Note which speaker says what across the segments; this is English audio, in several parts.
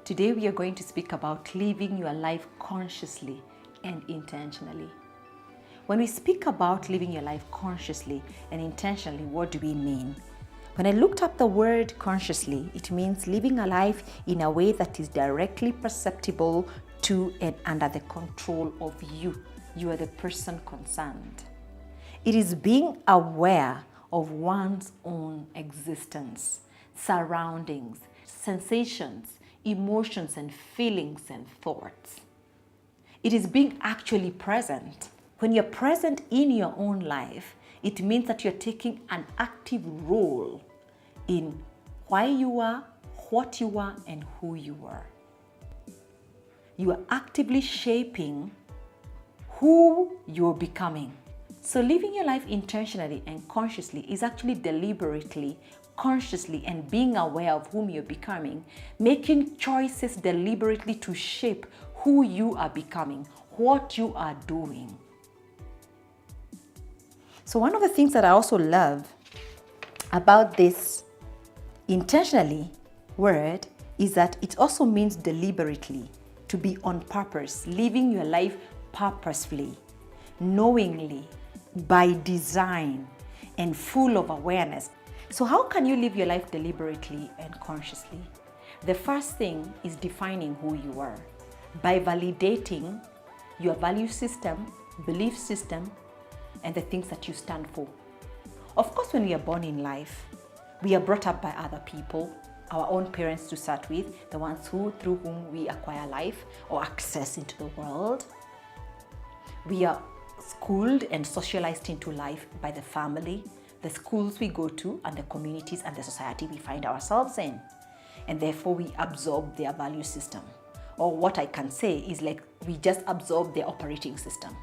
Speaker 1: Today we are going to speak about living your life consciously and intentionally. When we speak about living your life consciously and intentionally, what do we mean? When I looked up the word consciously, it means living a life in a way that is directly perceptible to and under the control of you. You are the person concerned. It is being aware of one's own existence, surroundings, sensations, emotions and feelings and thoughts. It is being actually present. When you're present in your own life, it means that you're taking an active role in why you are, what you are, and who you are. You are actively shaping who you're becoming. So living your life intentionally and consciously is actually deliberately, consciously, and being aware of whom you're becoming, making choices deliberately to shape who you are becoming, what you are doing. So one of the things that I also love about this intentionally word is that it also means deliberately, to be on purpose, living your life purposefully, knowingly, by design, and full of awareness. So how can you live your life deliberately and consciously? The first thing is defining who you are by validating your value system, belief system, and the things that you stand for. Of course, when we are born in life, we are brought up by other people, our own parents to start with, the ones through whom we acquire life or access into the world. We are schooled and socialized into life by the family, the schools we go to, and the communities and the society we find ourselves in. And therefore we absorb their value system. Or what I can say is like we just absorb their operating system.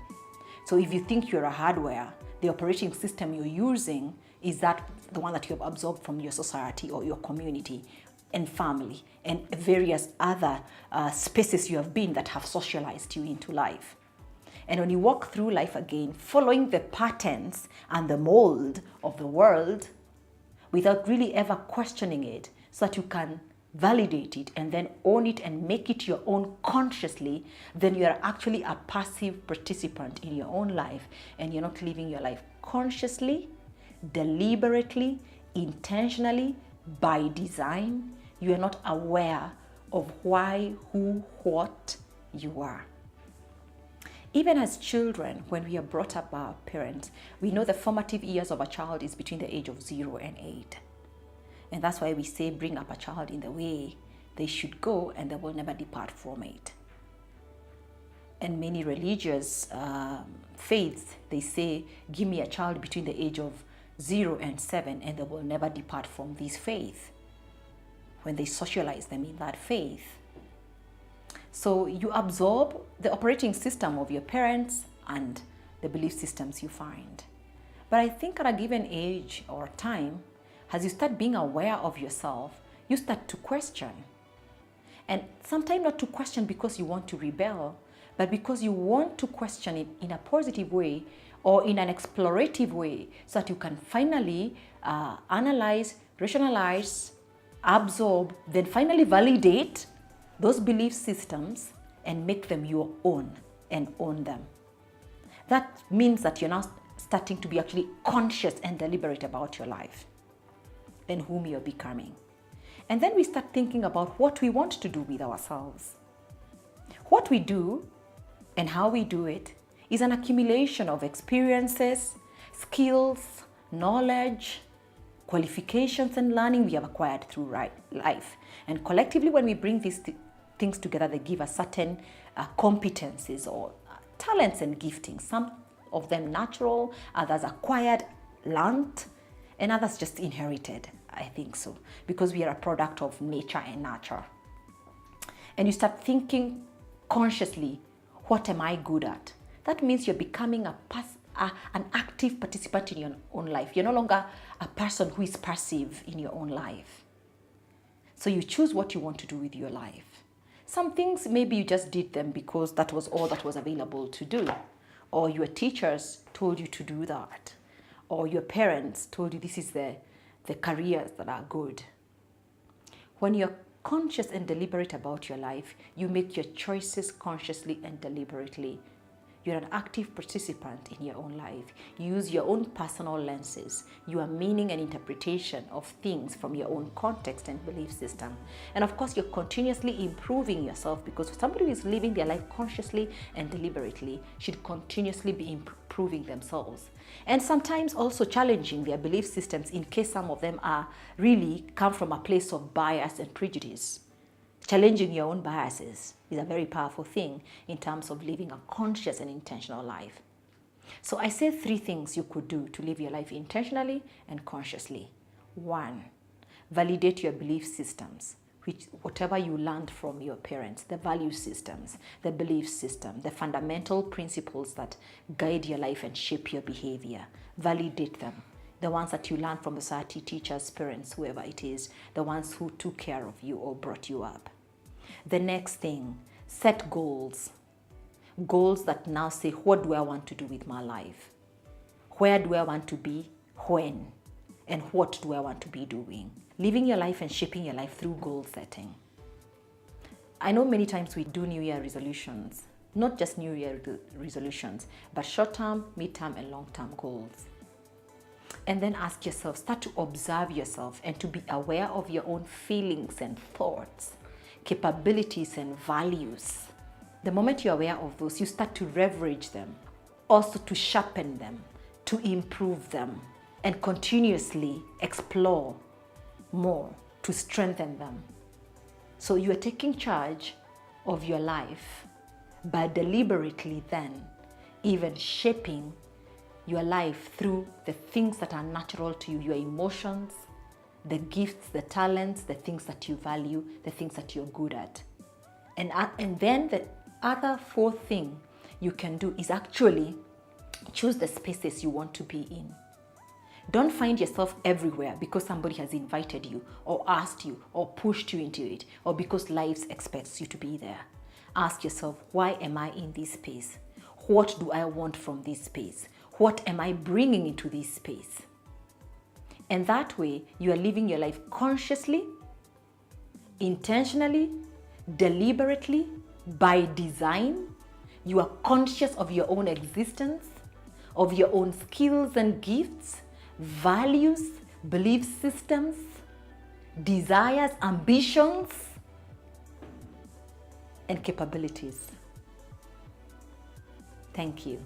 Speaker 1: So if you think you're a hardware, the operating system you're using is that the one that you have absorbed from your society or your community and family and various other spaces you have been that have socialized you into life. And when you walk through life again, following the patterns and the mold of the world without really ever questioning it, so that you can validate it and then own it and make it your own consciously, then you are actually a passive participant in your own life and you're not living your life consciously, deliberately, intentionally, by design. You are not aware of why, who, what you are. Even as children, when we are brought up by our parents, we know the formative years of a child is between the age of 0 and 8. And that's why we say bring up a child in the way they should go and they will never depart from it. And many religious faiths, they say, give me a child between the age of 0 and 7 and they will never depart from this faith when they socialize them in that faith. So you absorb the operating system of your parents and the belief systems you find. But I think at a given age or time, as you start being aware of yourself, you start to question. And sometimes not to question because you want to rebel, but because you want to question it in a positive way or in an explorative way so that you can finally analyze, rationalize, absorb, then finally validate those belief systems and make them your own and own them. That means that you're now starting to be actually conscious and deliberate about your life and whom you're becoming. And then we start thinking about what we want to do with ourselves. What we do and how we do it is an accumulation of experiences, skills, knowledge, qualifications and learning we have acquired through life. And collectively, when we bring these things together, they give us certain competencies or talents and giftings. Some of them natural, others acquired, learned, and others just inherited. I think so, because we are a product of nature and nurture. And you start thinking consciously, what am I good at? That means you're becoming an active participant in your own life. You're no longer a person who is passive in your own life. So you choose what you want to do with your life. Some things, maybe you just did them because that was all that was available to do. Or your teachers told you to do that. Or your parents told you this is the careers that are good. When you're conscious and deliberate about your life. You make your choices consciously and deliberately. You're an active participant in your own life. You use your own personal lenses. You are meaning and interpretation of things from your own context and belief system. And of course, you're continuously improving yourself, because somebody who is living their life consciously and deliberately should continuously be improving themselves. And sometimes also challenging their belief systems, in case some of them are really come from a place of bias and prejudice. Challenging your own biases is a very powerful thing in terms of living a conscious and intentional life. So I say 3 things you could do to live your life intentionally and consciously. 1, validate your belief systems, whatever you learned from your parents, the value systems, the belief system, the fundamental principles that guide your life and shape your behavior. Validate them. The ones that you learned from society, teachers, parents, whoever it is, the ones who took care of you or brought you up. The next thing, set goals. Goals that now say, what do I want to do with my life? Where do I want to be? When? And what do I want to be doing? Living your life and shaping your life through goal setting. I know many times we do New Year resolutions, not just New Year resolutions, but short-term, mid-term, and long-term goals. And then ask yourself, start to observe yourself and to be aware of your own feelings and thoughts, capabilities and values. The moment you're aware of those, you start to leverage them, also to sharpen them, to improve them, and continuously explore more to strengthen them. So you are taking charge of your life by deliberately then even shaping your life through the things that are natural to you, your emotions, the gifts, the talents, the things that you value, the things that you're good at. And then the other 4th thing you can do is actually choose the spaces you want to be in. Don't find yourself everywhere because somebody has invited you or asked you or pushed you into it, or because life expects you to be there. Ask yourself, why am I in this space? What do I want from this space? What am I bringing into this space? And that way, you are living your life consciously, intentionally, deliberately, by design. You are conscious of your own existence, of your own skills and gifts, values, belief systems, desires, ambitions, and capabilities. Thank you.